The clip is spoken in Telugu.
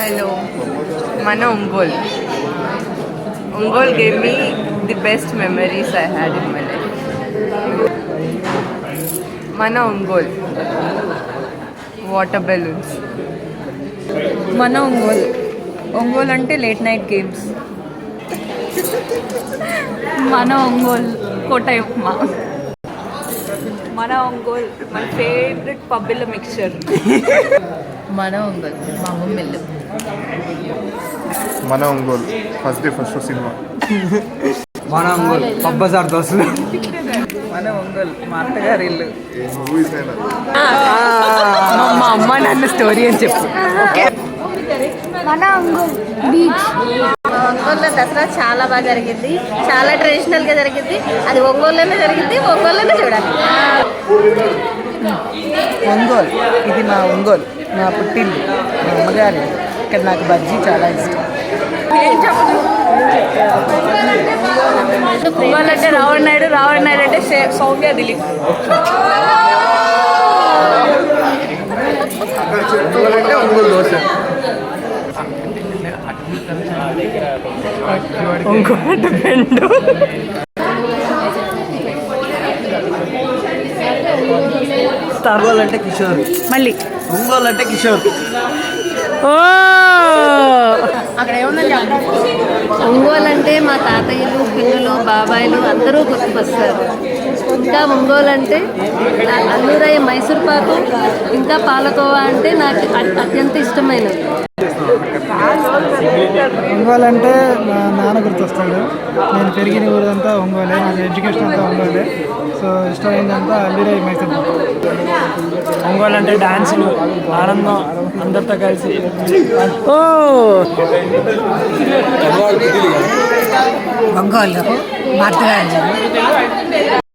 Hello. Mana Ongol. Ongol gave me the best memories I had in my life. Mana Ongol. Water balloons. Mana Ongol. Ongol ante late night games. Mana Ongol. Kotai Upma. Mana Ongol. My favorite pabilla mixture. Mana Ongol. Mamma Millu. Mana Ongol. First day first show cinema. Mana Ongol. Pabbazar dosulu. Mana Ongol. మా అత్తగారి ఇల్లు. మూవీస్ అయినా మా అమ్మ నాన్న స్టోరీ అని చెప్పు. ఓకే. మన ఒంగోలు బీచ్. ఒంగోలులో దసరా చాలా బాగా జరిగింది, చాలా ట్రెడిషనల్గా జరిగింది. అది ఒంగోలులోనే జరిగింది, ఒంగోలులోనే చూడాలి. ఒంగోలు ఇది మా ఒంగోలు, మా పుట్టిల్లు, మా అమ్మగారి. ఇక్కడ నాకు బజ్జీ చాలా ఇష్టం. ఒంగోలు అంటే రావణ్ నాయుడు, రావణ్ నాయుడు అంటే సౌమ్య దిలీప్. అంటే ఒంగోలు దోశ. ఇంకోటి బెండు. ఒంగోలు అంటే కిషోర్. మళ్ళీ ఒంగోలు అంటే కిషోర్. ఓ అక్కడ ఏముందని చెప్పండి. ఒంగోలు అంటే మా తాతయ్యలు, పిన్నులు, బాబాయిలు అందరూ గుర్తుకొస్తారు. ఇంకా ఒంగోలు అంటే అల్లూరయ్య మైసూర్ పాకు, ఇంకా పాలకోవా అంటే నాకు అత్యంత ఇష్టమైనది. ఒంగోలు అంటే మా నాన్న గుర్తొస్తాడు. నేను పెరిగిన ఊరంతా ఒంగోలే, నాకు ఎడ్యుకేషన్ అంతా ఒంగోలే. సో ఇష్టమైందంతా అల్లిరై మైసూర్. ఒంగోలు అంటే డాన్సులు, ఆనందం, అందరితో కలిసి. ఓ ఒంగోలు మా అత్తగారి